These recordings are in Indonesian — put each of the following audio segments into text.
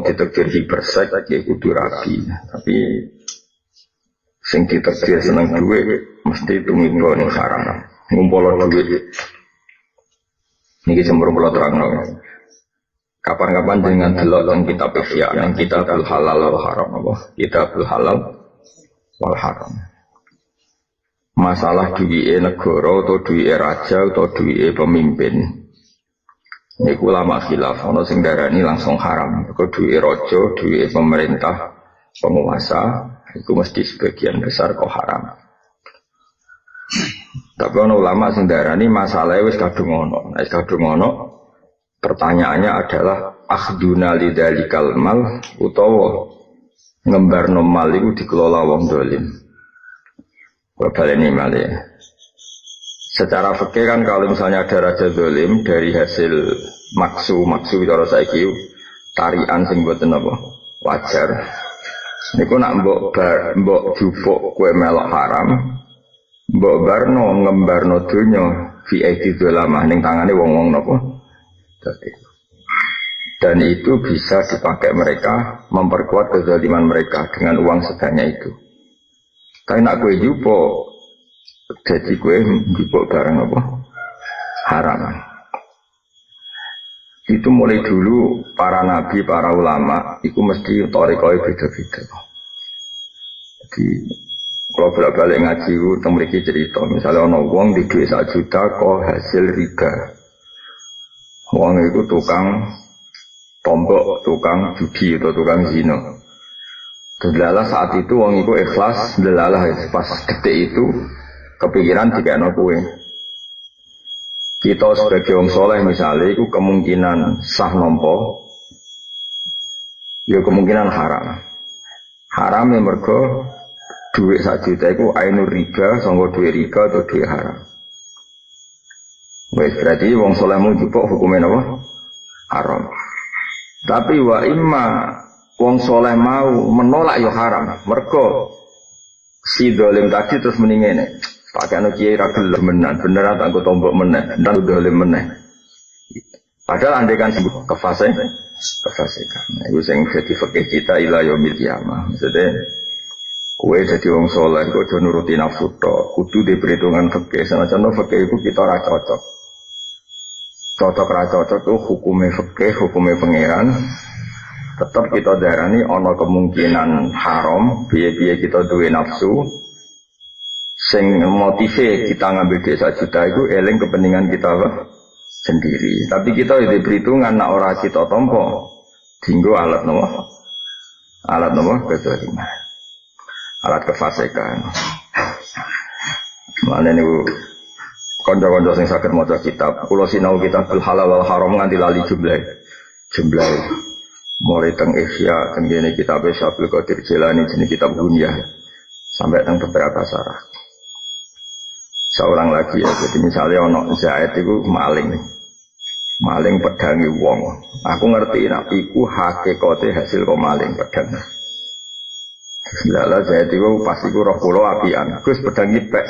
wong ditakdir hipersek ya kudu rabi. Tapi sing ditakdir seneng duit mesti tumingo ning haram. Ngumpul duit. Niki cemburu kula terangno. Kapan-kapan dengan delok teng kitab Ihya, nang kitabul halal wal haram apa? Kitabul halal wal haram. Masalah duwike negara atau duwike raja atau duwike pemimpin. Niku ulama khilaf, ana sing darani langsung haram. Kok duwike raja, duwike pemerintah, penguasa, iku mesti sebagian besar kok haram. Tapi ana ulama sing darani masalahe wis kadung ana. Wis kadung ana, pertanyaannya adalah akhduna lidzalikal mal utawa ngembarno mal iku dikelola wong dolim. Baleni malih. Secara fikih kan kalau misalnya ada raja dolim dari hasil maksu cara saiki tarian sing boten apa wajar. Niku nak mbok jupuk kowe melok haram, mbok barno ngembarno donya VIP dolamah ning tangane wong-wong napa. Dan itu bisa dipakai mereka memperkuat kezaliman mereka dengan uang sebanyak itu. Karena nak kue jupo, jadi kue jupo barang apa? Haram. Itu mulai dulu para nabi, para ulama, itu mesti torikoi beda-beda. Jadi kalau bolak-balik ngaji, temriki cerita, misalnya ono wong di duit 1 juta kok hasil riba. Wong itu tukang tombok, tukang judi atau tukang zina. Delalah saat itu wong iku ikhlas, delalah pas detik itu kepikiran dikekno kowe. Kita sebagai wong soleh misalnya itu kemungkinan sah nompo, ya kemungkinan haram. Haram yang mergo duit 1 juta itu ainur riba, sanggo duit riba atau duit haram. Wes berarti wong soleh mau jupuk hukumnya apa? Haram. Tapi wa imma wong soleh mau menolak yo haram. Mergo si dolim tadi terus meningene. Pakai anu kiai ra gelem menan, bener tak anggo tombok meneh, ndan dolim meneh. Padahal andai kan kefasikan. Iku sing dadi fikih kita ila yaumil qiyamah. Maksudnya kowe dadi wong soleh kok aja nuruti nafsu tok, kudu diperhitungan fikih. Senajan fikih iku kita ora cocok. Cocok ra cocok itu hukume fikih, hukume pangeran. Tetap kita darani ana kemungkinan haram, biaya-biaya kita duwe nafsu sing motive kita ngambil duit 1 juta itu eling kepentingan kita sendiri. Tapi kita itu perhitungan nak ora kita tompo dinggo alat nopo? Alat nopo kezaliman. Alat kefasikan. Mane niku kanca-kanca sing saged maca kitab, kula sinau kitabul halal wal haram nganti lali jumlah. Mulai teng Ihya, teng kene kitab Syaikhul Qadir Jilani jenis kitab Bunyah sampai teng beberapa sarah. Seorang lagi ya, jadi misalnya ono Zaid itu maling pedangi wong. Aku ngerti nak iku hakikate hasil kok maling pedang. Lala Zaid itu pas iku roh kula apian, terus pedangi pek.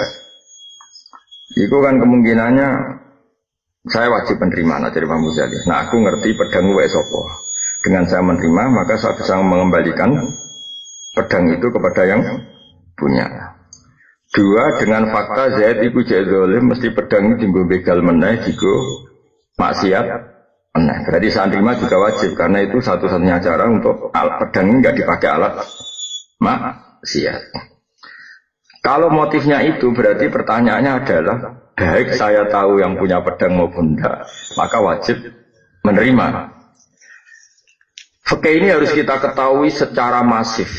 Iku kan kemungkinannya saya wajib menerima dari Imam Ghazali. Nah aku ngerti pedang wae sapa. Dengan saya menerima, maka saya bisa mengembalikan pedang itu kepada yang punya. 2, dengan fakta Zaid iku jek zalim, mesti pedang itu dienggo begal meneh, dienggo maksiat meneh. Berarti saya terima juga wajib, karena itu satu-satunya cara untuk pedang ini nggak dipakai alat maksiat. Kalau motifnya itu, berarti pertanyaannya adalah, baik saya tahu yang punya pedang maupun tidak, maka wajib menerima. Fikih ini harus kita ketahui secara masif,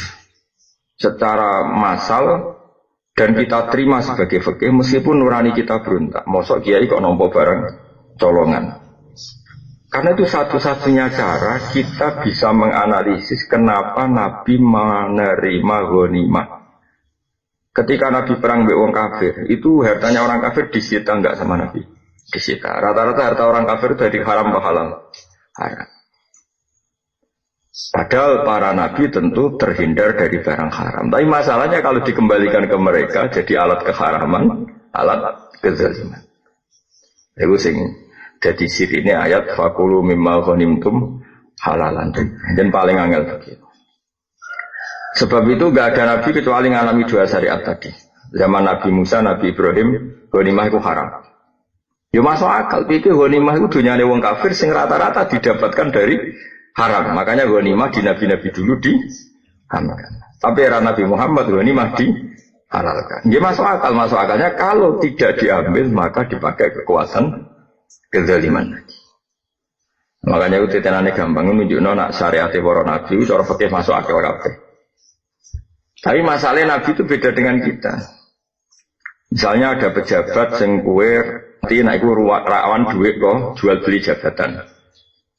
secara massal, dan kita terima sebagai fikih meskipun nurani kita berontak. Mosok kiai kok nampa barang colongan. Karena itu satu-satunya cara kita bisa menganalisis kenapa Nabi menerima ghanimah. Ketika Nabi perang mbek wong kafir, itu hartanya orang kafir disita enggak sama Nabi? Disita. Rata-rata harta orang kafir itu dari haram atau halal? Haram. Padahal para nabi tentu terhindar dari barang haram. Tapi masalahnya kalau dikembalikan ke mereka jadi alat keharaman, alat kezaliman. Itu sing jadi sirine ayat fakulu mimma ghanimtum halalan. Dan paling angel begitu. Sebab itu gak ada nabi kecuali ngalami dua syariat tadi. Zaman Nabi Musa, Nabi Ibrahim, ghanimah itu haram. Ya masuk akal, itu ghanimah itu dunyane wong kafir sing rata-rata didapatkan dari haram. Makanya ghanimah di nabi-nabi dulu diharamkan. Tapi era Nabi Muhammad ghanimah dihalalkan. Ya masuk akalnya kalau tidak diambil maka dipakai kekuasaan kezaliman. Makanya itu titenane gampang nunjukno nak syariat para nabi itu cara fikih masuk akal kabeh. Tapi masalahnya nabi itu beda dengan kita. Misalnya ada pejabat sing kuwe nanti nek iku rawan duit kok jual beli jabatan.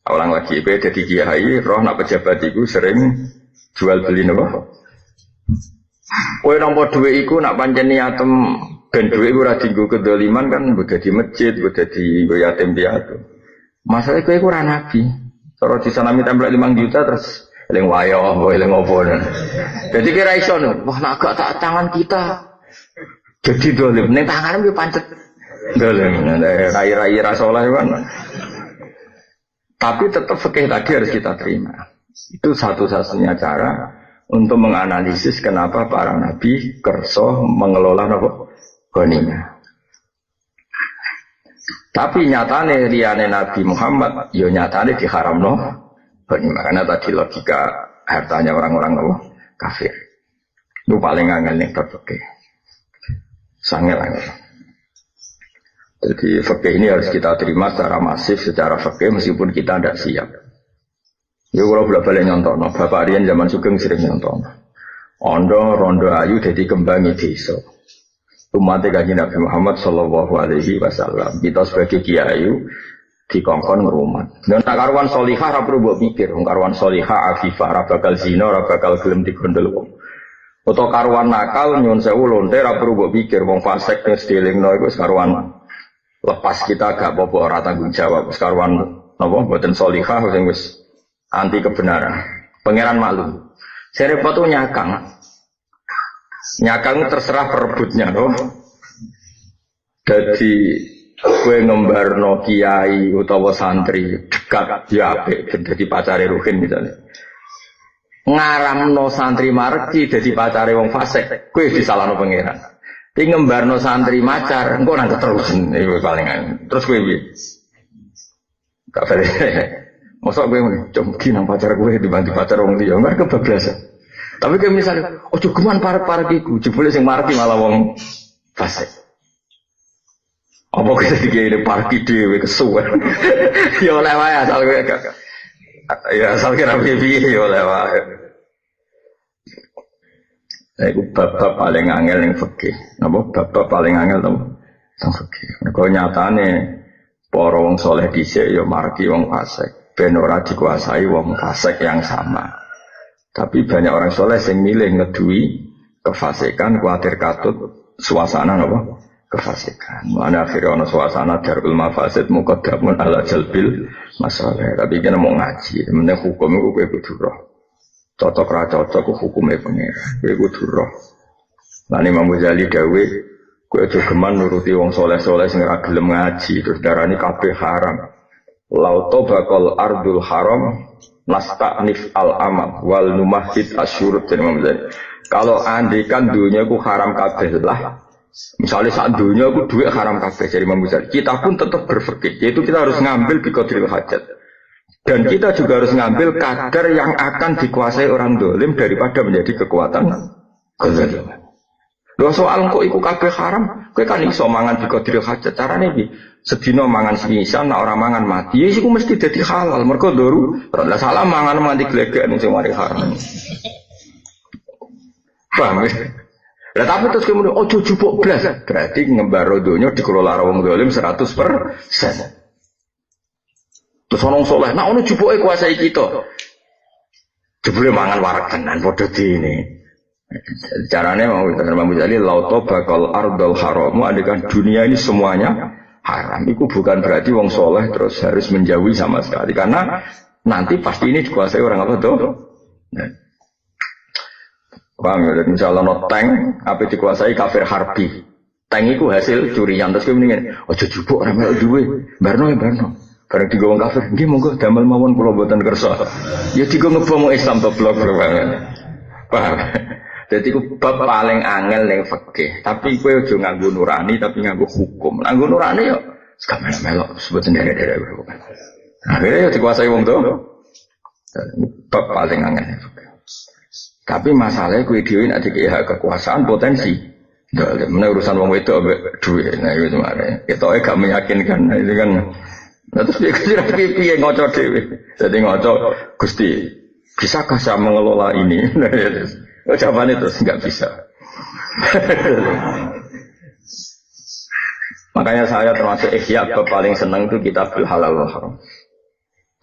Ulang lagi kowe dadi kiai roh nak pejabat iku sering jual beli napa? Kowe nampa duit iku nak pancen niatem ben duit iku ora dienggo kedoliman kan mbok dadi masjid, mbok dadi yatim piatu. Masalah kowe iku ora nabi. Cara disanami template 5 juta terus eling wayo, eling opo. Jadi kira iso wah nak gak tak tangan kita. Jadi dolim, ning tangan yo pancet dolim, rai-rai rasoleh kan. Tapi tetap fikih tadi harus kita terima. Itu satu-satunya cara untuk menganalisis kenapa para nabi kerso mengelola ghanimah. Tapi nyatane liyane Nabi Muhammad, yo nyatane diharamno ghanimah karena tadi logika hartanya orang-orang kafir. Itu paling angel ning fikih. Sangat. Jadi fikih ini harus kita terima secara masif, secara fikih meskipun kita tidak siap. Ya kalau bolak-balik nyontono, Bapak Rian zaman Sugeng sering nyontono. Ondo rondo ayu jadi kembangi desa. Umat Kanjeng Nabi Muhammad sallallahu alaihi wasallam. Kita sebagai kiai dikongkon ngrumat. Dan karuan solihah ra perlu mbok pikir, karuan solihah afifah ra bakal zina, ra bakal gelem digondol wong. Atau karuan nakal nyun sewu lonte ra perlu mbok pikir wong fasik wis dielingno iku karuan lepas kita gak apa-apa ora tanggung jawab karuan napa mboten sholihah sing wis anti kebenaran. Pangeran maklum. Serepot tuh nyakang terserah perebutnya loh. Jadi kowe ngembarno kiai utawa santri dekat ya apik dadi pacare ruhin misalnya. Ngaramno santri marki dadi pacare wong fasik, kowe disalahno pangeran. Ki ngembarno santri macar, engko nang keterusan iku palingan. Terus kowe piye? Gak boleh. Mosok kowe congki nang pacar kowe dibanding pacar wong liya, enggak kebablasan. Tapi kayak misalnya, ojo geman parek-parek iku, jebule sing marki malah wong fasik. Apa kita dikene parki dhewe kesuwen. Ya oleh wae asal kowe gak. Ya asal kira piye oleh wae. Iku bab paling angel ning fikih. Napa bab paling angel to? Teng fikih. Nek nyatane para wong saleh dhisik ya margi wong fasik, ben ora dikuasai wong fasik yang sama. Tapi banyak orang saleh sing milih ngedui kefasikan, kuwatir katut suasana napa? Kefasikan. Mana akhirnya ana suasana darul mafasid muqaddamun ala jalbil masalah. Tapi kena mau ngaji, meneh hukum iku kowe kudu roh. Cocok ra cocok hukume pangeran. Kowe kudu roh. Lan Imam Ghazali dawuh, kowe aja geman nuruti wong saleh-saleh sing ora gelem ngaji terus darani kabeh haram. Lauto bakal ardul haram nasta'nif al amal wal numahid asyurut Imam Ghazali. Kalau andikan dunia ku haram kabeh lah. Misalnya saat dunia aku duit haram kabeh dari Imam Ghazali, kita pun tetap berfikir, yaitu kita harus ngambil biqadril hajat. Dan kita juga harus ngambil kadar yang akan dikuasai orang dolim daripada menjadi kekuatan kezaliman. Lho soal kok iku kabeh haram, kowe kan iso mangan biqadril hajat. Carane iki, sedina mangan semisal nek ora mangan mati, ya iku mesti dadi halal. Mergo doru, ora salah mangan nganti glegek sing mari haram. Paham ya? Lah tapi terus kemudian ojo jupuk blas, berarti ngembaro donya dikelola wong zalim 100%. Terus ono saleh, nek ono jupuke kuasai kita. Jebule mangan warak tenan padha dene. Carane mau Imam Ghazali lauto bakal ardul haramu andekan dunia ini semuanya haram. Itu bukan berarti wong saleh terus harus menjauhi sama sekali karena nanti pasti ini dikuasai orang apa tuh? Paham ya, misalnya no tank, apa dikuasai kafir harbi. Tank itu hasil curian, terus kemudian, ojo jubuk, ramai duwe, barno. Bareng digo wong kafir, nggih monggo damel mawon kula mboten kersa. Ya digo ngebomo Islam to blok banget. Paham? Jadi ku bab paling angel ning fikih, tapi kowe aja nganggo nurani tapi nganggo hukum. Nganggo nurani yo sekamana melok sebut derek-derek bukan. Akhirnya ya dikuasai wong to. Bab paling angel ning fikih. Tapi masalahnya kowe dhewe nek dikek hak kekuasaan potensi. Ndak meneh urusan wong wedok ambek dhuwit. Nah iku semare. Ketoke gak meyakinkan. Nah itu kan. Nah terus dia piye ngoco dhewe. Jadi ngoco Gusti, bisakah saya mengelola ini? Oh, jawabannya terus nggak bisa. Makanya saya termasuk ihya paling senang itu kitab halal wal haram.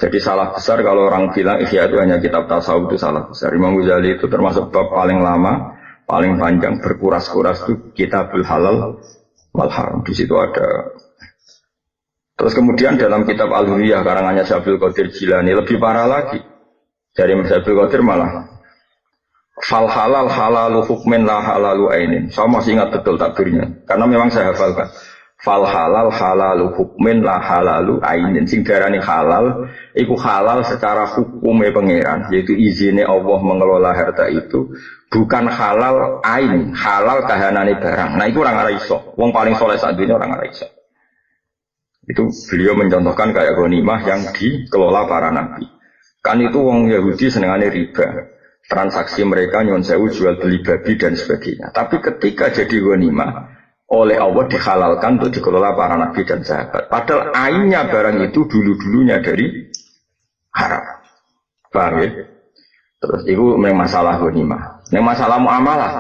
Jadi salah besar kalau orang bilang ihya itu hanya kitab tasawuf, itu salah besar. Imam Ghazali itu termasuk bab paling lama, paling panjang, berkuras-kuras itu kitab halal wal haram. Di situ ada. Terus kemudian dalam kitab Al-Huriyah karangannya Syaikhul Qadir Jilani lebih parah lagi. Dari Syaikhul Qadir malah fal halal halalu hukmin la halalu ainin. Saya masih ingat betul takbirnya karena memang saya hafalkan. Fal halal halalu hukmin la halalu ainin. Sing darani halal iku halal secara hukumnya pangeran, yaitu izinnya Allah mengelola harta itu, bukan halal ain, halal kahanane barang. Nah itu orang ora iso. Wong paling soleh saat dunia orang ora iso. Itu beliau mencontohkan kayak ghanimah yang dikelola para nabi. Kan itu wong Yahudi senengane riba. Transaksi mereka nyon sewu jual beli babi dan sebagainya. Tapi ketika jadi ghanimah oleh Allah dihalalkan untuk dikelola para nabi dan sahabat. Padahal ainnya barang itu dulu-dulunya dari haram. Paham ya? Terus itu memang masalah ghanimah. Yang masalah muamalah.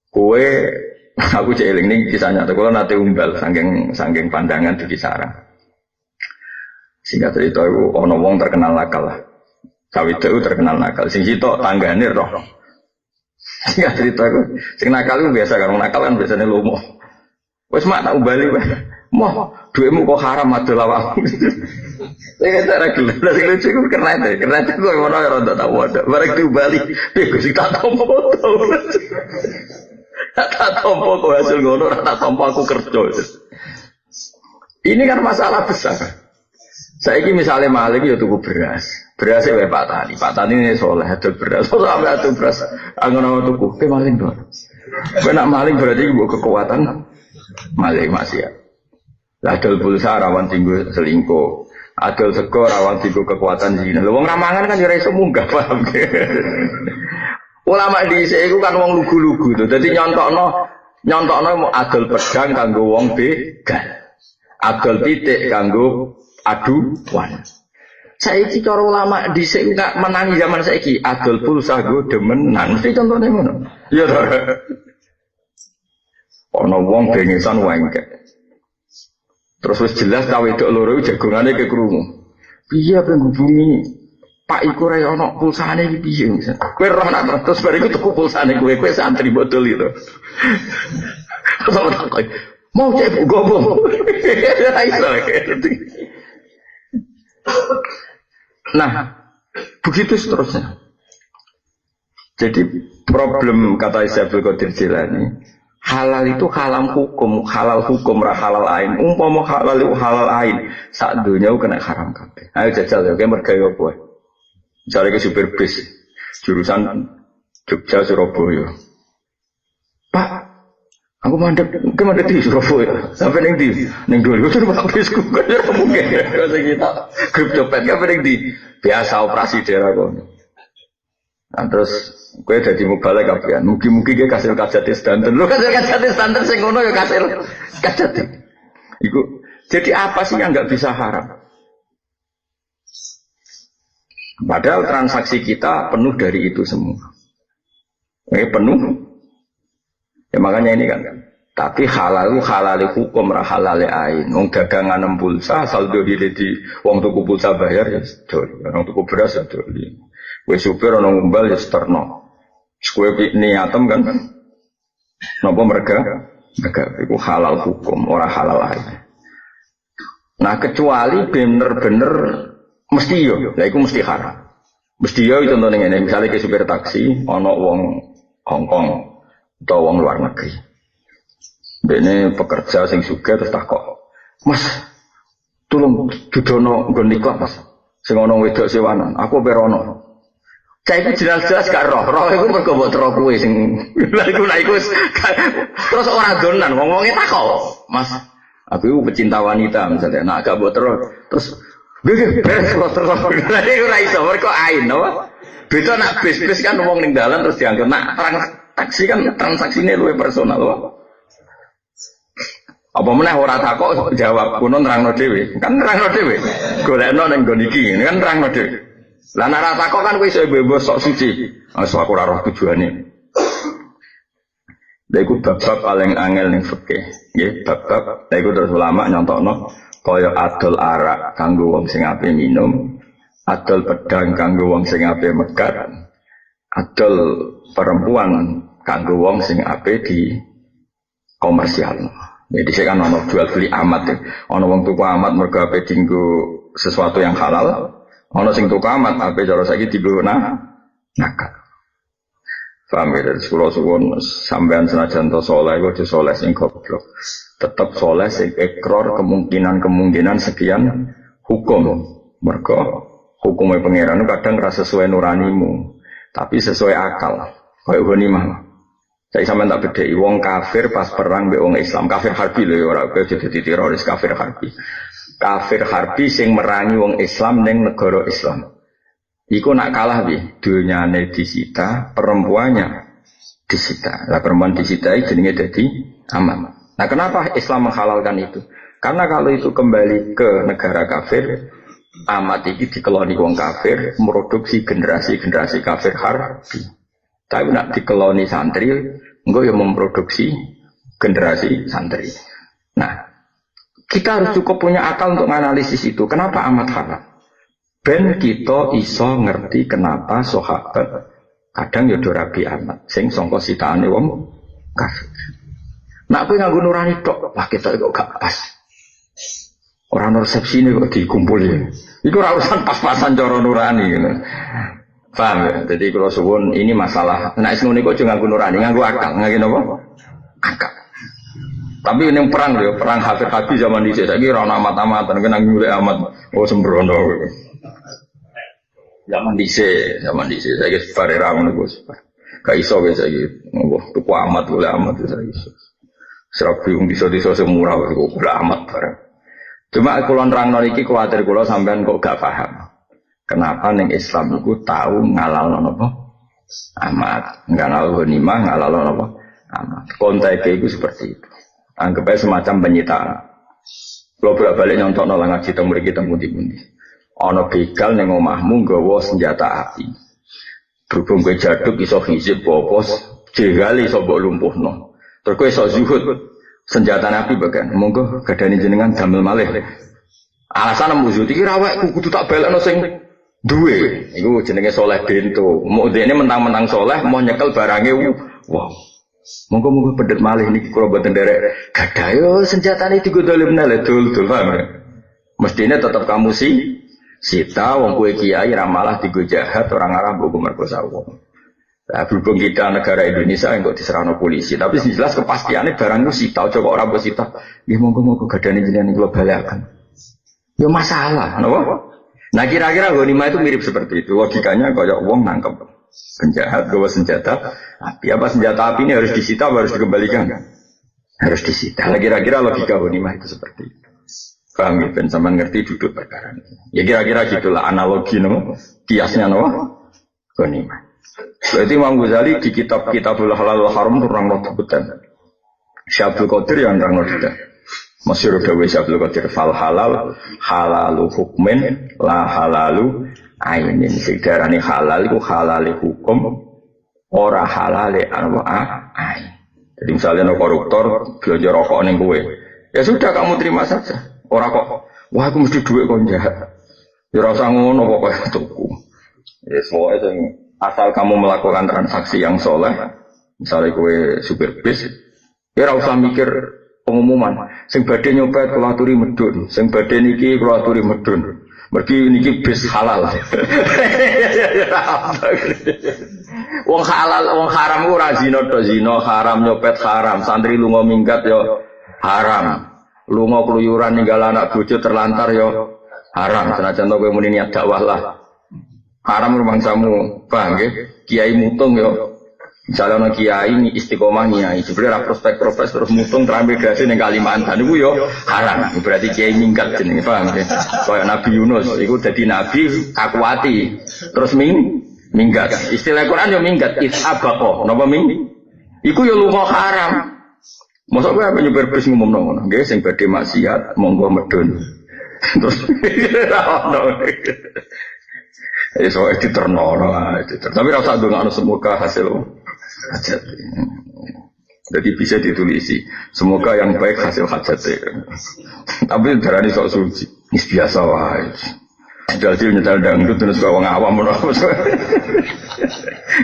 Kue aku celing ini kisahnya. Kalau nanti umbal sangking pandangan di kisaran. Singkat cerita itu ono wong terkenal nakal lah. Kawit itu terkenal nakal. Sing sitok tanggane roh. Singkat cerita aku, sing nakal itu biasa kan, nakal kan biasanya lomo. Wes mak tak ubali wae. Moh, duitmu kok haram adol awakmu. Saya kata ra gelem. Lah sing lucu ku keren itu ngono ya rada tak wadah. Bareng diubali, piye sing tak tompo to. Tak tompo kok hasil ngono, tak tompo aku kerja. Ini kan masalah besar. Saya ini misalnya maling ya tuku beras ya Pak Tani ini soleh ada beras, sampai ada beras angon tuku, maling dong. Nak maling berarti gue kekuatan maling masih ya. Adol pulsa rawan tinggu selingkuh, adol sego rawan tinggu kekuatan zina. Wong ramangan kan jare iso munggah paham. Ulama di iku kan wong lugu-lugu tuh. Dadi nyontokno mau adol pedang kanggo wong begal. Adol pitik kanggo aduan. Saiki cara ulama dhisik enggak menangi zaman saiki adol pulsa go demenan. Mesti contone ngono. Iya to. Ono wong bengesan wengkek. Terus wis jelas ta wedok loro jagongane kekrungu. Piye penghubungi Pak iku ra ono pulsane iki piye? Kowe roh nak terus bariku tuku pulsane kowe santri bodol itu. Mau cek gobo. Ra iso. Nah, begitu seterusnya. Jadi problem kata Syaikhul Qadir Jilani, halal itu halal hukum ra halal ain. Umpama halal itu halal ain, sak dunya kena haram kabeh. Ayo jajal ya, mergawe apa? Misalnya ke supir bis jurusan Jogja Surabaya. Pak, aku mandek di Surabaya. Sampai ning dulu itu Pak bisku kan mungkin. Kalau kita grup copet sampai ning di biasa operasi daerah kono. Nah, terus kowe dadi mubalek kabeh. Mugi-mugi ge kasil kajati standar. Lho kasil kajati standar sing ngono ya kasil kajati. Iku jadi apa sih yang enggak bisa haram? Padahal transaksi kita penuh dari itu semua. Penuh. Ya makanya ini kan. Tapi halal hukum ra halal ain. Wong dagangan pulsa saldo di wong tuku pulsa bayar ya dol. Wong tuku beras ya dol. Wis supir ana ngumbal ya sterno. Kowe niatem kan. Napa mereka iku halal hukum ora halal ain. Nah kecuali bener-bener mesti yo, lah iku mesti haram. Mesti yo contohnya ngene, misalnya ke supir taksi ana wong Hongkong atau wong luar negeri. Dene pekerja sing sugih terus takok, "Mas, Tulung dudono nggon nikah Mas. Sing ana wedok sewanan, aku perono. Cah iku jelas-jelas gak roh iku mergo mbok tero kowe sing lha iku terus ora donan wong-wonge takok. Mas, aku iku pecinta wanita misalnya, nek gak mbok tero terus nggih beres terus. Lha iku ora iso mergo ain apa? Beda nak bis-bis kan wong ning dalan terus diangkut. Nak taksi kan transaksine luwih personal wae. Apa meneh ora takok jawab kuno nerangno dhewe. Kan nerangno dhewe. Golekno ning nggon iki kan nerangno dhewe. Lah nek ora takok kan kowe iso bebas sok suci. Aku ora roh tujuane. Lha iku bab-bab paling angel ning fikih. Nggih, bab-bab lha iku terus ulama nyontokno kaya adol arak kanggo wong sing ape minum, adol pedang kanggo wong sing ape megat, adol perempuan kanggo wong sing ape di komersial. Jadi saya kan ono jual beli amat ya. Ono wong tuku amat mergo ape dinggo sesuatu yang halal. Ono sing tuku amat ape cara saiki dinggo nakal. Paham ya, dari sekolah suwun sampean senajan to saleh kok saleh sing goblok. Tetep saleh sing ikrar kemungkinan sekian hukum. Mergo hukumnya pangeran kadang ra sesuai nuranimu, tapi sesuai akal. Kayak ghanimah. Saya sampean tak bedheki wong kafir pas perang mbek wong Islam, kafir harbi lho ora kaya dadi teroris kafir harbi. Kafir harbi sing merangi wong Islam ning negara Islam. Iku nak kalah piye? Dunyane disita, perempuannya disita. Lah perempuan disita iki jenenge dadi aman. Nah, kenapa Islam menghalalkan itu? Karena kalau itu kembali ke negara kafir, amat iki dikeloni wong kafir, memproduksi generasi-generasi kafir harbi. Tapi nak dikeloni santri, engko yang memproduksi generasi santri. Nah, kita harus cukup punya akal untuk menganalisis itu. Kenapa amat halal? Ben kita iso ngerti kenapa sahabat kadang ya do rabi amat sing sangka sitaane wong kafir. Nak kowe nganggo nurani tok, wah kita kok gak pas. Ora ono resepsine kok dikumpuli. Iku ora urusan pas-pasan cara nurani ngono. Paham ya? Jadi kalau suwun ini masalah. Nek sing ngene kok aja nganggo nurani, nganggo akal, nganggo napa? Akal. Tapi ini perang lho, perang hafir-hafir zaman dhisik saiki ora ono amat-amatan kena nyulek amat. Oh sembrono. Zaman dhisik saiki bare ra ngono Gus. Gak iso wis saiki. Tuku amat oleh amat saiki. Serap bingung bisa-bisa semurah kok oleh amat bareng. Cuma kula nerangno iki kuwatir kula sampean kok gak paham. Kenapa ning Islam iku tahu ngalalno napa? Amat. Ngalal ghanimah, ngalalno napa? Amat. Konteke iku seperti itu. Anggap aja semacam penyitaan. Kalau bolak-balik nyontokno lah ngaji teng mriki teng pundi-pundi. Ana begal ning omahmu nggawa senjata api. Berhubung kowe jaduk iso hizib apa jegal iso mbok lumpuhno. Terus kowe iso zuhud senjata api bagian. Monggo gadani jenengan damel malih. Alasan mung zuhud iki ra awakku kudu tak balekno sing duwe. Iku jenenge soleh bento. Mau dene mentang-mentang soleh mau nyekel barange wow. Monggo-monggo pendet malih niki kula boten nderek gadah yo senjatane digondolemna le dul paham ya. Mestine tetep kamu sita wong kowe kiai ra malah digo jahat orang arah mbok merkosa wong. Lah berhubung kita negara Indonesia engko diserahno polisi, tapi sing jelas kepastiane barang ku sita aja kok ora mbok sita. Nggih monggo-monggo gadane jenengan kula balaken. Yo masalah, napa? Nah kira-kira ghanimah itu mirip seperti itu. Logikanya kaya wong nangkep penjahat bawa senjata api, apa senjata api ini harus disita atau harus dikembalikan? Harus disita. Nah, kira-kira logika ghanimah itu seperti itu. Paham ya? Ben sampean ngerti duduk perkara ini. Ya kira-kira gitulah analogi no, kiasnya no ghanimah. Berarti Imam Ghazali di kitab-kitabul halal wal haram itu orang notebutan. Syabdul Qadir yang orang notebutan. Masyhur dawe Syabdul Qadir fal halal halalu hukmin la halalu ainin. Sedarane halal iku halale hukum ora halale ain. Jadi misalnya no koruptor belanja rokok ning kowe. Ya sudah kamu terima saja. Ora kok wah aku mesti duit kon jahat. Ya ora usah ngono pokoke tuku. Ya soalnya sing asal kamu melakukan transaksi yang soleh, misalnya kowe supir bis, ya ora usah mikir pengumuman. Sing badhe nyopet kula aturi medun, sing badhe niki kula aturi medun. Mergi niki bis halal. Wong halal, wong haram ku ora zina to zina, haram nyopet haram, santri lunga minggat yo haram. Lunga keluyuran ninggal anak bojo terlantar yo haram. Senajan to kowe muni niat dakwah lah. Haram rumangsamu, paham nggih? Kiai mutung yo. Misalnya ana kiai ini istiqomah kiai, sebenarnya prospek profes terus mutung transmigrasi ning Kalimantan iku yo haram. Berarti kiai minggat jenenge, paham nggih? Kaya Nabi Yunus iku dadi nabi kakuati. Terus minggat. Istilah Quran yo minggat, isabaqo. Napa iku yo lunga haram. Mosok kowe apa nyuper bis ngumumno ngono. Nggih sing badhe maksiat monggo medun. Terus ono. So diterno tapi rasa ndongakno semoga hasil hajat. Jadi bisa ditulisi semoga yang baik hasil hajat. Tapi darani sok suci. Wis biasa wae. Jadi nyetel dangdut terus kok wong awam ngono.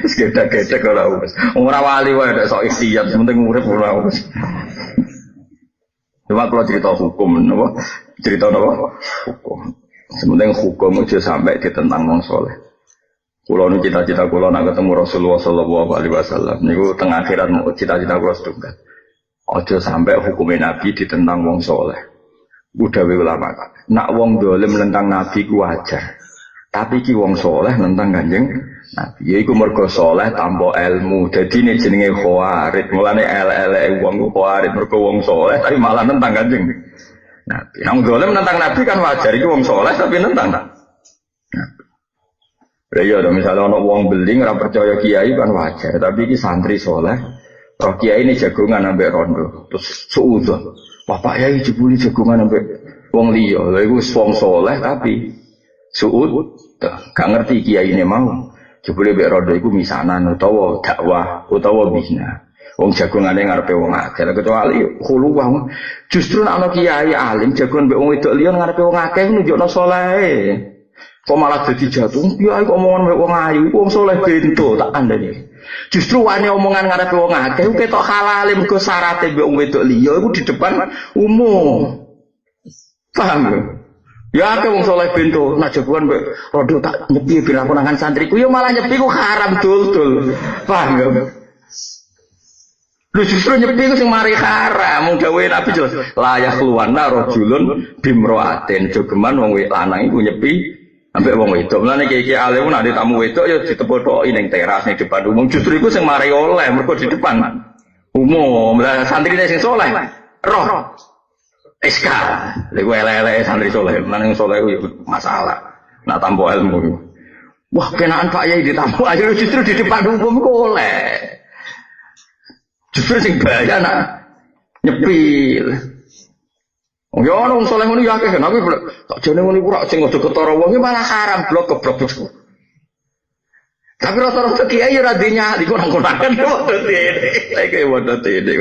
Wis gedhe-gedhe ora wis. Ora wali wae nek sok ikhtiar penting urip ora wis. Cuma kalau cerita hukum napa? Cerita napa? Hukum. Sementing hukum aja sampai ditentang wong saleh. Kula nu cita-cita kula nak ketemu Rasulullah sallallahu alaihi wasallam niku teng akhirat cita-cita kula sedungkat. Aja sampai hukume Nabi ditentang wong saleh. Udawe ulama. Nak wong dolim nentang Nabi ku wajar. Tapi ki wong saleh nentang Kanjeng Nabi. Yaiku mergo saleh tanpa ilmu. Dadi ne jenenge khawarid. Mulane elek-elek wong ku khawarid mergo wong saleh tapi malah nentang Kanjeng Nabi. Yang dolim nentang Nabi kan wajar. Itu wong soleh tapi nentang Nabi. Ya misalnya orang wong beling orang percaya kiai kan wajar. Tapi ini santri soleh. Roh kiai ini jagungan sampai rondo. Terus suudzon. Bapak yai jebuli jagungan sampai wong liya. Itu wong soleh tapi suud. Gak ngerti kiai ini mau. Jebuli sampai rondo itu misanan utawa dakwah utawa bina. Wong jagongane ngarepe wong akeh kecuali khuluwah. Justru nek ana kiai alim jagongan mbek wong wedok liya ngarepe wong akeh nunjukno saleh. Kok malah dadi jatuh. Kiai kok omongan mbek wong ayu, wong saleh bento tak kandhani. Justru wani omongan ngarepe wong akeh ketok halal mergo syaraté mbek wong wedok liya iku di depan umum. Paham? Ya akeh wong saleh bento nek jagongan mbek rodo tak nyepi ben aku nangan santriku ya malah nyepi ku haram dul-dul. Paham ya? Lu justru nyepi ku sing mari haram, mung gawe Nabi jelas. Layak luwana rajulun bimroatin, jogeman wong lanang iku nyepi ambek wong wedok. Mulane iki alim nek tamu wedok ya ditepothoki ning teras ning depan umum. Justru iku sing mari oleh mergo di depan umum. Lah santrine sing saleh roh SK. Lha ku elek-elek santri saleh, nang saleh ku masalah. Nak tanpa ilmu. Wah, kenaan Pak Yai ditamu aja justru di depan umum kok oleh. Justru sing bahaya nak nyepil. Ya ana wong saleh ngono ya akeh, aku tak jane ngono iku ora sing aja ketara wong malah haram blok keblok. Tapi rata-rata kiai ora dinyali kok nang konakan padha tene. Lek padha tene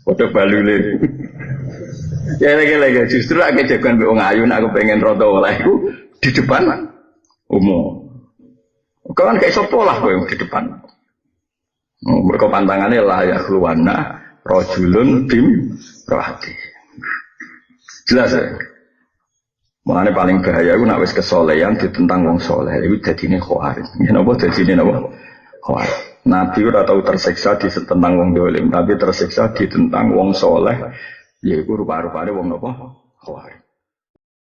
padha balule. Ya lagi justru akeh jagoan mbek wong ayu nek aku pengen rada oleh iku di depan umum. Kan gak iso polah kowe di depan. Mereka pantangannya layak luwana rojulun bim rohati. Jelas ya. Makanya paling bahaya itu nak wis kesolehan ditentang wong soleh itu dadine khawarid. Ya napa dadine napa? Khawarid. Nabi ora tau tersiksa ditentang wong dolim, tapi tersiksa ditentang wong soleh. Yaiku rupa-rupane wong napa? Khawarid.